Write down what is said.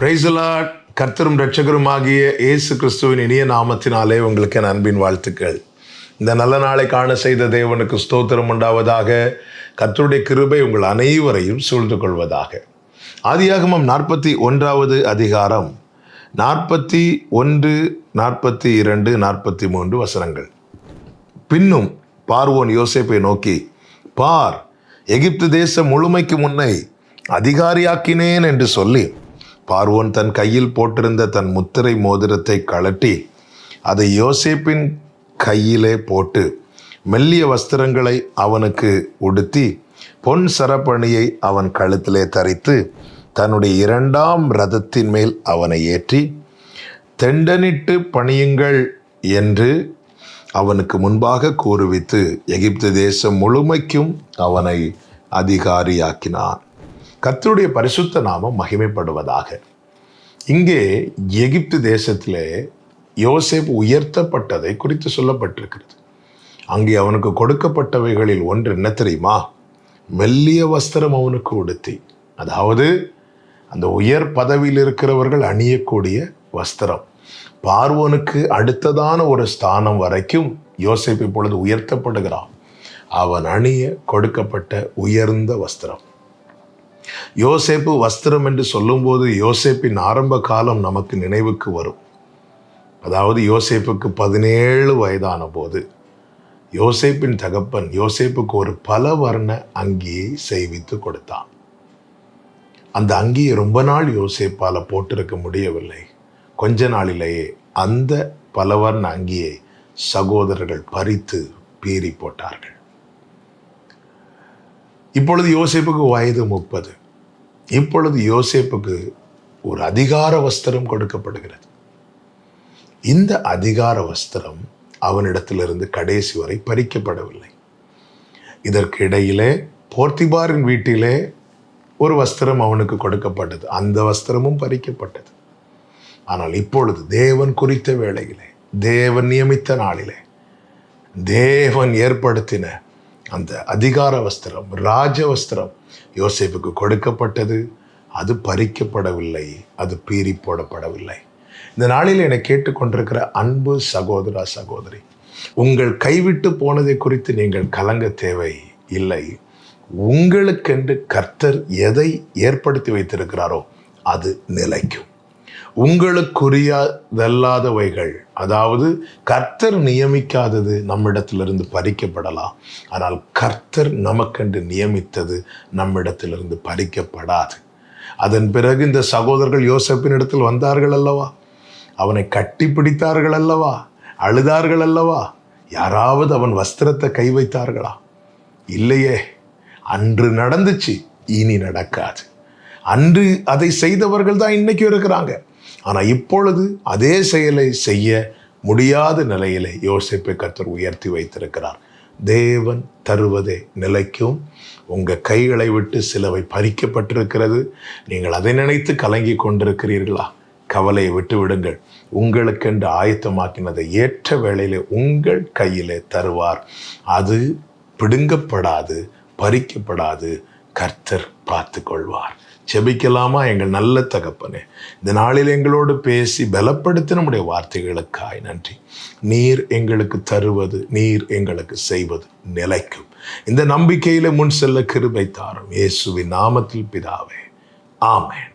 Praise the Lord. கர்த்தரும் இரட்சகருமாகிய இயேசு கிறிஸ்துவின் இனிய நாமத்தினாலே உங்களுக்கு என் அன்பின் வாழ்த்துக்கள். இந்த நல்ல நாளை காண செய்த தேவனுக்கு ஸ்தோத்திரம் உண்டாவதாக. கர்த்தருடைய கிருபை உங்கள் அனைவரையும் சூழ்ந்து கொள்வதாக. ஆதியாகமம் 41 அதிகாரம் 41, 42, 43 வசனங்கள். பின்னும் பார்வோன் யோசேப்பை நோக்கி, பார், எகிப்து தேசம் முழுமைக்கு முன்னை அதிகாரியாக்கினேன் என்று சொல்லி, பார்வோன் தன் கையில் போட்டிருந்த தன் முத்திரை மோதிரத்தை கழட்டி அதை யோசேப்பின் கையிலே போட்டு மெல்லிய வஸ்திரங்களை அவனுக்கு உடுத்தி பொன் சரப்பணியை அவன் கழுத்திலே தரித்து தன்னுடைய 2ஆம் ரதத்தின் மேல் அவனை ஏற்றி தெண்டனிட்டு பணியுங்கள் என்று அவனுக்கு முன்பாக கூறுவித்து எகிப்து தேசம் முழுமைக்கும் அவனை அதிகாரியாக்கினான். கர்த்தருடைய பரிசுத்த நாமம் மகிமைப்படுவதாக. இங்கே எகிப்து தேசத்திலே யோசேப்பு உயர்த்தப்பட்டதை குறித்து சொல்லப்பட்டிருக்கிறது. அங்கே அவனுக்கு கொடுக்கப்பட்டவைகளில் ஒன்று என்ன தெரியுமா? மெல்லிய வஸ்திரம் அவனுக்கு உடுத்தி, அதாவது அந்த உயர் பதவியில் இருக்கிறவர்கள் அணியக்கூடிய வஸ்திரம். பார்வோனுக்கு அடுத்ததான ஒரு ஸ்தானம் வரைக்கும் யோசேப்பு இப்பொழுது உயர்த்தப்படுகிறான். அவன் அணிய கொடுக்கப்பட்ட உயர்ந்த வஸ்திரம். யோசேப்பு வஸ்திரம் என்று சொல்லும்போது யோசேப்பின் ஆரம்ப காலம் நமக்கு நினைவுக்கு வரும். அதாவது யோசேப்புக்கு 17 வயதான போது யோசேப்பின் தகப்பன் யோசேப்புக்கு ஒரு பல வர்ண அங்கியை செய்வித்து கொடுத்தான். அந்த அங்கியை ரொம்ப நாள் யோசேப்பால போட்டிருக்க முடியவில்லை. கொஞ்ச நாளிலேயே அந்த பலவர்ண அங்கியை சகோதரர்கள் பறித்து பீறி போட்டார்கள். இப்பொழுது யோசேப்புக்கு வயது 30. இப்பொழுது யோசேப்புக்கு ஒரு அதிகார வஸ்திரம் கொடுக்கப்படுகிறது. இந்த அதிகார வஸ்திரம் அவனிடத்திலிருந்து கடைசி வரை பறிக்கப்படவில்லை. இதற்கு இடையிலே போர்த்திபாரின் வீட்டிலே ஒரு வஸ்திரம் அவனுக்கு கொடுக்கப்பட்டது. அந்த வஸ்திரமும் பறிக்கப்பட்டது. ஆனால் இப்பொழுது தேவன் குறித்த வேளையிலே, தேவன் நியமித்த நாளிலே, தேவன் ஏற்படுத்தின அந்த அதிகார வஸ்திரம், ராஜ வஸ்திரம் யோசேப்புக்கு கொடுக்கப்பட்டது. அது பறிக்கப்படவில்லை, அது பீறி போடப்படவில்லை. இந்த நாளில் என்னை கேட்டுக்கொண்டிருக்கிற அன்பு சகோதரா, சகோதரி, உங்கள் கைவிட்டு போனதை குறித்து நீங்கள் கலங்க தேவை இல்லை. உங்களுக்கென்று கர்த்தர் எதை ஏற்படுத்தி வைத்திருக்கிறாரோ அது நிலைக்கும். உங்களுக்குரியதல்லாதவைகள், அதாவது கர்த்தர் நியமிக்காதது நம்மிடத்திலிருந்து பறிக்கப்படலாம். ஆனால் கர்த்தர் நமக்கென்று நியமித்தது நம்மிடத்திலிருந்து பறிக்கப்படாது. அதன் பிறகு இந்த சகோதரர்கள் யோசேப்பின் இடத்தில் வந்தார்கள் அல்லவா? அவனை கட்டி பிடித்தார்கள் அல்லவா? அழுதார்கள் அல்லவா? யாராவது அவன் வஸ்திரத்தை கை வைத்தார்களா? இல்லையே. அன்று நடந்துச்சு, இனி நடக்காது. அன்று அதை செய்தவர்கள் தான் இன்னைக்கு இருக்கிறாங்க. ஆனால் இப்பொழுது அதே செயலை செய்ய முடியாத நிலையிலே யோசேப்பை கர்த்தர் உயர்த்தி வைத்திருக்கிறார். தேவன் தருவதே நிலைக்கும். உங்கள் கைகளை விட்டு சிலவை பறிக்கப்பட்டிருக்கிறது. நீங்கள் அதை நினைத்து கலங்கி கொண்டிருக்கிறீர்களா? கவலையை விட்டு விடுங்கள். உங்களுக்கென்று ஆயத்தமாக்கினதை ஏற்ற வேளையிலே உங்கள் கையிலே தருவார். அது பிடுங்கப்படாது, பறிக்கப்படாது. கர்த்தர் பார்த்து கொள்வார். செபிக்கலாமா? எங்கள் நல்ல தகப்பனே, இந்த நாளில் எங்களோடு பேசி பலப்படுத்தி நம்முடைய வார்த்தைகளுக்காய் நன்றி. நீர் எங்களுக்கு தருவது, நீர் எங்களுக்கு செய்வது நிலைக்கும். இந்த நம்பிக்கையில முன் செல்ல கிருபை தாரும். இயேசுவின் நாமத்தில் பிதாவே, ஆமென்.